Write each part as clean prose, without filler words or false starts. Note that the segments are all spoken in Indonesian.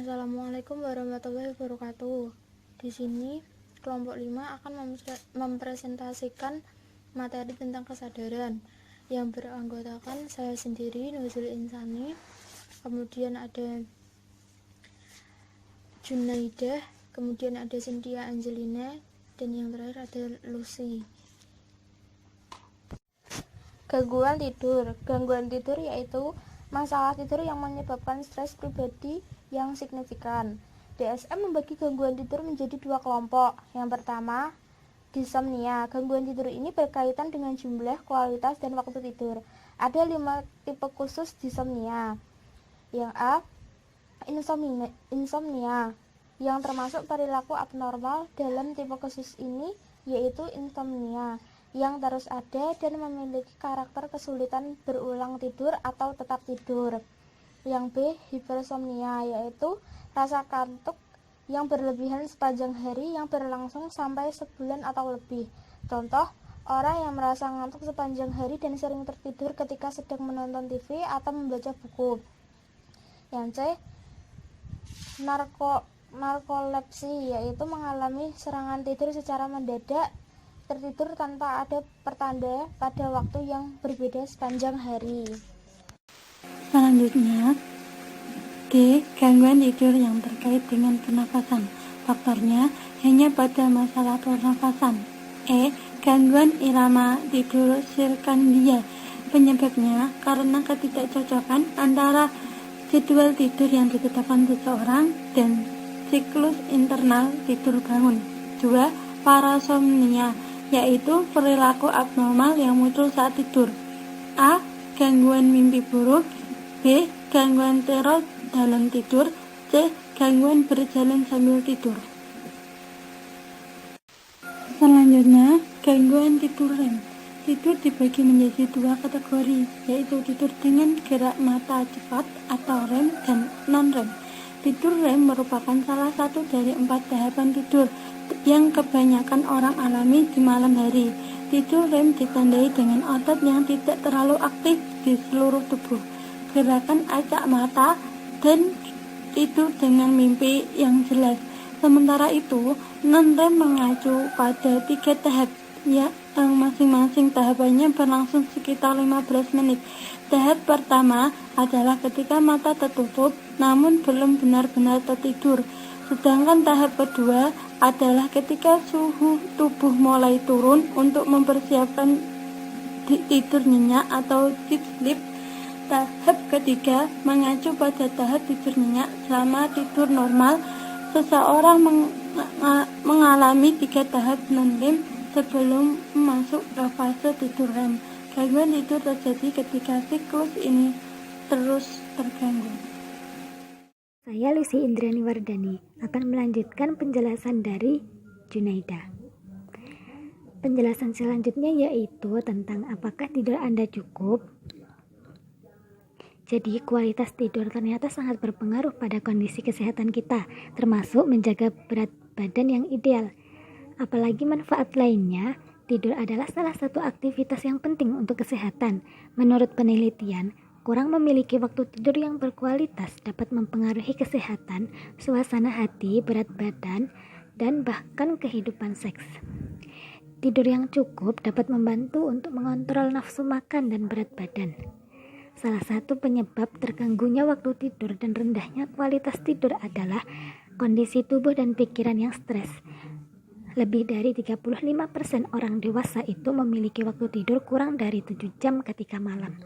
Assalamualaikum warahmatullahi wabarakatuh. Di sini kelompok 5 akan mempresentasikan materi tentang kesadaran yang beranggotakan saya sendiri, Nuzul Insani, kemudian ada Junaidah, kemudian ada Cynthia Angelina, dan yang terakhir ada Lucy. Gangguan tidur yaitu masalah tidur yang menyebabkan stres pribadi yang signifikan. DSM membagi gangguan tidur menjadi dua kelompok. Yang pertama, disomnia. Gangguan tidur ini berkaitan dengan jumlah, kualitas, dan waktu tidur. Ada 5 tipe khusus disomnia. Yang A, insomnia, yang termasuk perilaku abnormal. Dalam tipe khusus ini yaitu insomnia yang terus ada dan memiliki karakter kesulitan berulang tidur atau tetap tidur. Yang B, hipersomnia, yaitu rasa kantuk yang berlebihan sepanjang hari yang berlangsung sampai sebulan atau lebih. Contoh, orang yang merasa ngantuk sepanjang hari dan sering tertidur ketika sedang menonton TV atau membaca buku. Yang C, narkolepsi, yaitu mengalami serangan tidur secara mendadak, tertidur tanpa ada pertanda pada waktu yang berbeda sepanjang hari. Selanjutnya, D. Gangguan tidur yang terkait dengan pernafasan. Faktornya hanya pada masalah pernafasan. E. Gangguan irama tidur sirkandia. Penyebabnya karena ketidakcocokan antara jadwal tidur yang ditetapkan seseorang dan siklus internal tidur bangun. 2. Parasomnia, yaitu perilaku abnormal yang muncul saat tidur. A. Gangguan mimpi buruk. B. Gangguan teror dalam tidur. C. Gangguan berjalan sambil tidur. Selanjutnya, gangguan tidur REM. Tidur dibagi menjadi dua kategori, yaitu tidur dengan gerak mata cepat atau REM dan non-REM. Tidur REM merupakan salah satu dari 4 tahapan tidur yang kebanyakan orang alami di malam hari. Tidur REM ditandai dengan otot yang tidak terlalu aktif di seluruh tubuh, gerakan acak mata, dan tidur dengan mimpi yang jelas. Sementara itu, non-REM mengacu pada 3 tahap, yang masing-masing tahapannya berlangsung sekitar 15 menit. Tahap pertama adalah ketika mata tertutup namun belum benar-benar tertidur. Sedangkan tahap kedua adalah ketika suhu tubuh mulai turun untuk mempersiapkan tidur nyenyak atau deep sleep. Tahap ketiga mengacu pada tahap tidur nyenyak. Selama tidur normal, seseorang mengalami 3 tahap non-REM sebelum masuk ke fase tidur REM. Gangguan tidur terjadi ketika siklus ini terus terganggu. Saya Lucy Indrani Wardani akan melanjutkan penjelasan dari Junaidah. Penjelasan selanjutnya yaitu tentang apakah tidur Anda cukup. Jadi kualitas tidur ternyata sangat berpengaruh pada kondisi kesehatan kita, termasuk menjaga berat badan yang ideal. Apalagi manfaat lainnya, tidur adalah salah satu aktivitas yang penting untuk kesehatan. Menurut penelitian, kurang memiliki waktu tidur yang berkualitas dapat mempengaruhi kesehatan, suasana hati, berat badan, dan bahkan kehidupan seks. Tidur yang cukup dapat membantu untuk mengontrol nafsu makan dan berat badan. Salah satu penyebab terganggunya waktu tidur dan rendahnya kualitas tidur adalah kondisi tubuh dan pikiran yang stres. Lebih dari 35% orang dewasa itu memiliki waktu tidur kurang dari 7 jam ketika malam.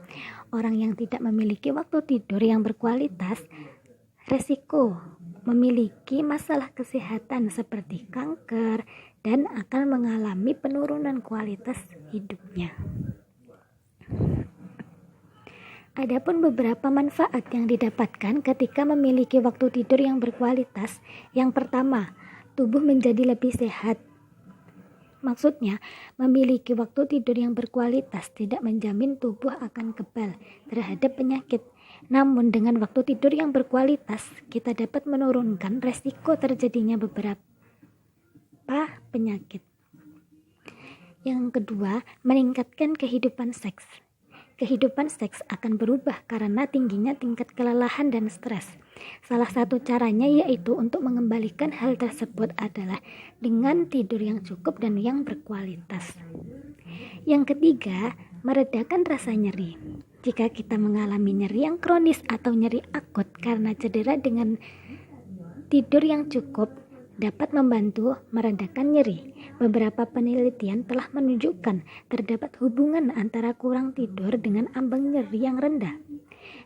Orang yang tidak memiliki waktu tidur yang berkualitas, resiko memiliki masalah kesehatan seperti kanker dan akan mengalami penurunan kualitas hidupnya. Adapun beberapa manfaat yang didapatkan ketika memiliki waktu tidur yang berkualitas. Yang pertama, tubuh menjadi lebih sehat. Maksudnya, memiliki waktu tidur yang berkualitas tidak menjamin tubuh akan kebal terhadap penyakit. Namun dengan waktu tidur yang berkualitas, kita dapat menurunkan resiko terjadinya beberapa penyakit. Yang kedua, meningkatkan kehidupan seks. Kehidupan seks akan berubah karena tingginya tingkat kelelahan dan stres. Salah satu caranya yaitu untuk mengembalikan hal tersebut adalah dengan tidur yang cukup dan yang berkualitas. Yang ketiga, meredakan rasa nyeri. Jika kita mengalami nyeri yang kronis atau nyeri akut karena cedera, dengan tidur yang cukup dapat membantu meredakan nyeri. Beberapa penelitian telah menunjukkan terdapat hubungan antara kurang tidur dengan ambang nyeri yang rendah.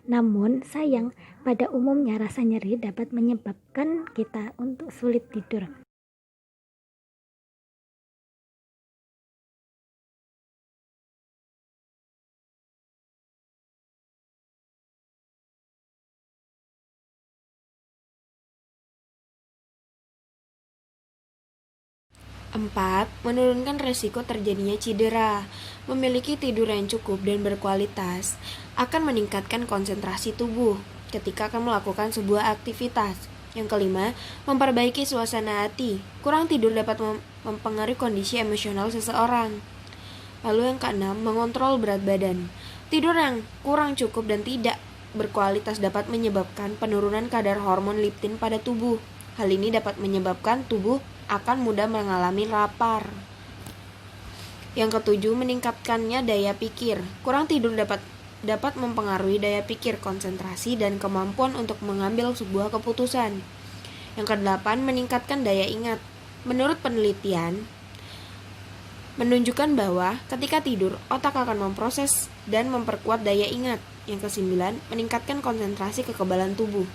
Namun sayang, pada umumnya rasa nyeri dapat menyebabkan kita untuk sulit tidur. Empat, menurunkan resiko terjadinya cedera. Memiliki tidur yang cukup dan berkualitas akan meningkatkan konsentrasi tubuh ketika akan melakukan sebuah aktivitas. Yang kelima, memperbaiki suasana hati. Kurang tidur dapat mempengaruhi kondisi emosional seseorang. Lalu yang keenam, mengontrol berat badan. Tidur yang kurang cukup dan tidak berkualitas dapat menyebabkan penurunan kadar hormon leptin pada tubuh. Hal ini dapat menyebabkan tubuh akan mudah mengalami lapar. Yang ketujuh, meningkatkannya daya pikir. Kurang tidur dapat mempengaruhi daya pikir, konsentrasi, dan kemampuan untuk mengambil sebuah keputusan. Yang kedelapan, meningkatkan daya ingat. Menurut penelitian menunjukkan bahwa ketika tidur, otak akan memproses dan memperkuat daya ingat. Yang kesembilan, meningkatkan konsentrasi kekebalan tubuh.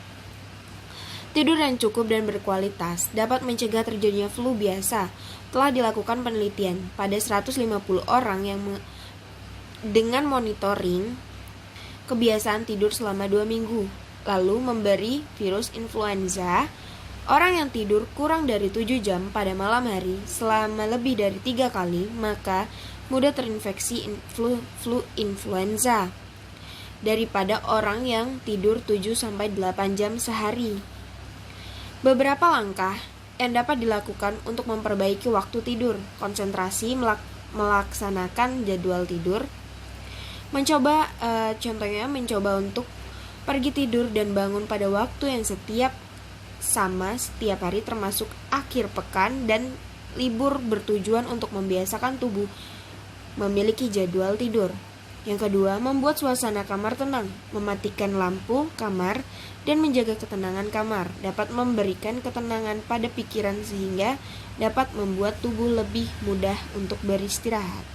Tidur yang cukup dan berkualitas dapat mencegah terjadinya flu biasa. Telah dilakukan penelitian pada 150 orang yang dengan monitoring kebiasaan tidur selama 2 minggu, lalu memberi virus influenza. Orang yang tidur kurang dari 7 jam pada malam hari selama lebih dari 3 kali, maka mudah terinfeksi flu influenza daripada orang yang tidur 7-8 jam sehari. Beberapa langkah yang dapat dilakukan untuk memperbaiki waktu tidur: konsentrasi, melaksanakan jadwal tidur, contohnya mencoba untuk pergi tidur dan bangun pada waktu yang setiap hari, termasuk akhir pekan dan libur, bertujuan untuk membiasakan tubuh memiliki jadwal tidur. Yang kedua, membuat suasana kamar tenang. Mematikan lampu kamar dan menjaga ketenangan kamar dapat memberikan ketenangan pada pikiran sehingga dapat membuat tubuh lebih mudah untuk beristirahat.